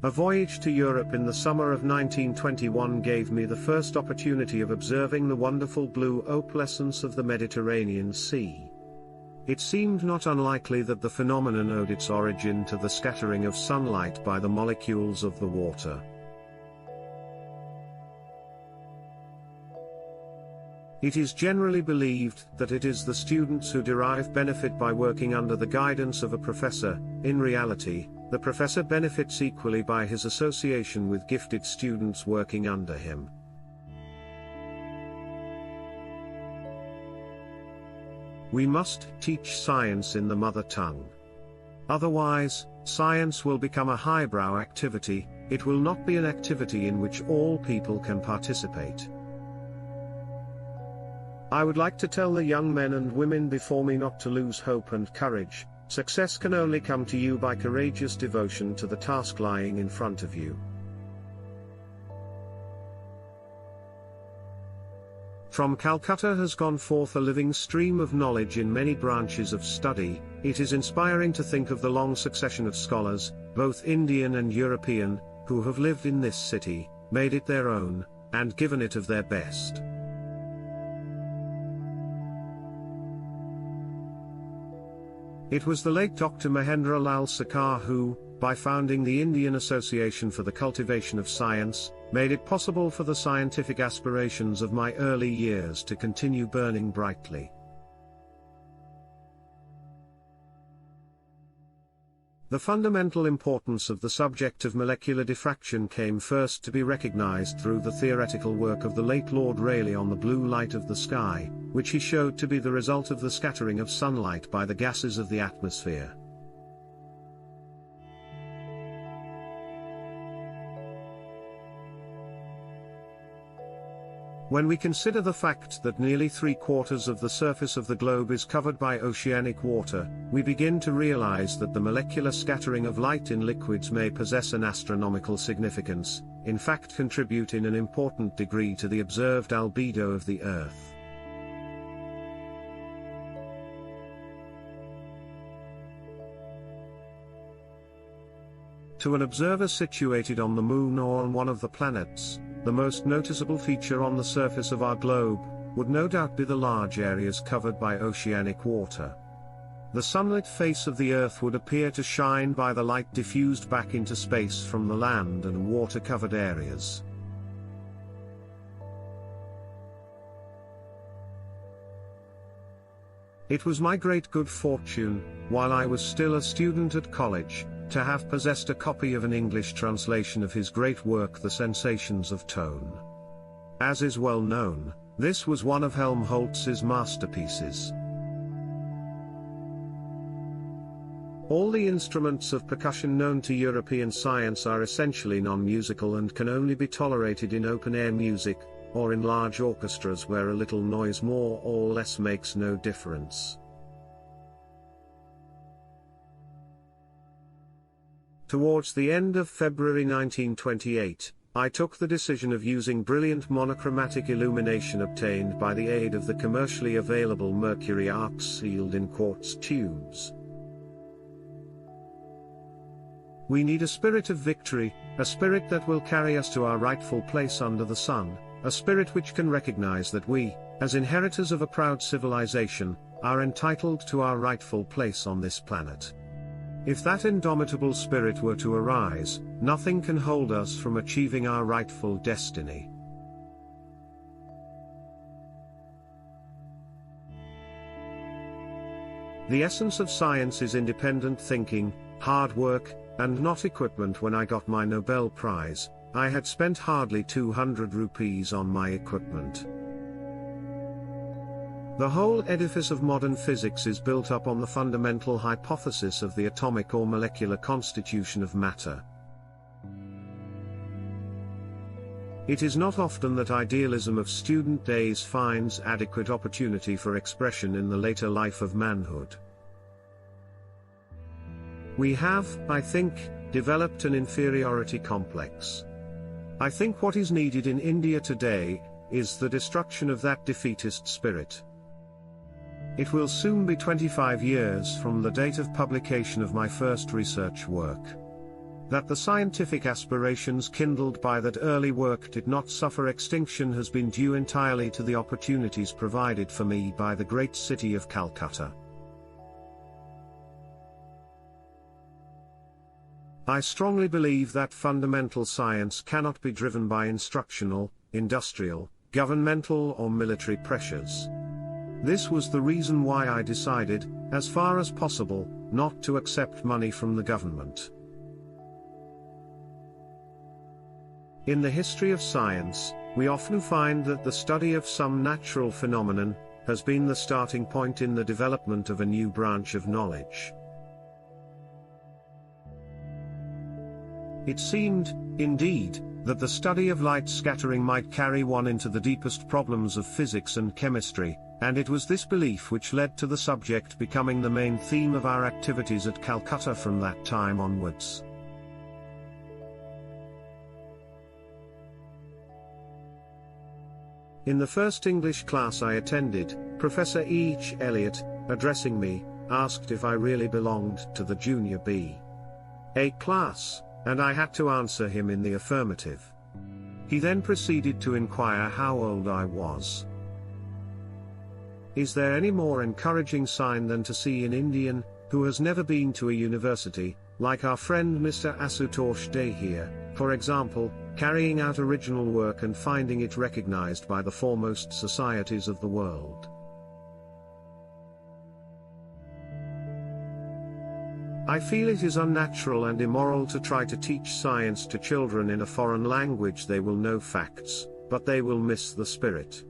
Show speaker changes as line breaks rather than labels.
A voyage to Europe in the summer of 1921 gave me the first opportunity of observing the wonderful blue opalescence of the Mediterranean Sea. It seemed not unlikely that the phenomenon owed its origin to the scattering of sunlight by the molecules of the water. It is generally believed that it is the students who derive benefit by working under the guidance of a professor. In reality, the professor benefits equally by his association with gifted students working under him. We must teach science in the mother tongue. Otherwise, science will become a highbrow activity. It will not be an activity in which all people can participate. I would like to tell the young men and women before me not to lose hope and courage. Success can only come to you by courageous devotion to the task lying in front of you. From Calcutta has gone forth a living stream of knowledge in many branches of study. It is inspiring to think of the long succession of scholars, both Indian and European, who have lived in this city, made it their own, and given it of their best. It was the late Dr. Mahendra Lal Sarkar who, by founding the Indian Association for the Cultivation of Science, made it possible for the scientific aspirations of my early years to continue burning brightly. The fundamental importance of the subject of molecular diffraction came first to be recognized through the theoretical work of the late Lord Rayleigh on the blue light of the sky, which he showed to be the result of the scattering of sunlight by the gases of the atmosphere. When we consider the fact that nearly 3/4 of the surface of the globe is covered by oceanic water, we begin to realize that the molecular scattering of light in liquids may possess an astronomical significance, in fact contribute in an important degree to the observed albedo of the Earth. To an observer situated on the Moon or on one of the planets, the most noticeable feature on the surface of our globe would no doubt be the large areas covered by oceanic water. The sunlit face of the Earth would appear to shine by the light diffused back into space from the land and water-covered areas. It was my great good fortune, while I was still a student at college, to have possessed a copy of an English translation of his great work The Sensations of Tone. As is well known, this was one of Helmholtz's masterpieces. All the instruments of percussion known to European science are essentially non-musical and can only be tolerated in open-air music, or in large orchestras where a little noise more or less makes no difference. Towards the end of February 1928, I took the decision of using brilliant monochromatic illumination obtained by the aid of the commercially available mercury arc sealed in quartz tubes. We need a spirit of victory, a spirit that will carry us to our rightful place under the sun, a spirit which can recognize that we, as inheritors of a proud civilization, are entitled to our rightful place on this planet. If that indomitable spirit were to arise, nothing can hold us from achieving our rightful destiny. The essence of science is independent thinking, hard work, and not equipment. When I got my Nobel Prize, I had spent hardly 200 rupees on my equipment. The whole edifice of modern physics is built up on the fundamental hypothesis of the atomic or molecular constitution of matter. It is not often that idealism of student days finds adequate opportunity for expression in the later life of manhood. We have, I think, developed an inferiority complex. I think what is needed in India today is the destruction of that defeatist spirit. It will soon be 25 years from the date of publication of my first research work. That the scientific aspirations kindled by that early work did not suffer extinction has been due entirely to the opportunities provided for me by the great city of Calcutta. I strongly believe that fundamental science cannot be driven by instructional, industrial, governmental or military pressures. This was the reason why I decided, as far as possible, not to accept money from the government. In the history of science, we often find that the study of some natural phenomenon has been the starting point in the development of a new branch of knowledge. It seemed, indeed, that the study of light scattering might carry one into the deepest problems of physics and chemistry, and it was this belief which led to the subject becoming the main theme of our activities at Calcutta from that time onwards. In the first English class I attended, Professor H. Elliot, addressing me, asked if I really belonged to the Junior B.A. class, and I had to answer him in the affirmative. He then proceeded to inquire how old I was. Is there any more encouraging sign than to see an Indian, who has never been to a university, like our friend Mr. Asutosh Dey here, for example, carrying out original work and finding it recognized by the foremost societies of the world? I feel it is unnatural and immoral to try to teach science to children in a foreign language. They will know facts, but they will miss the spirit.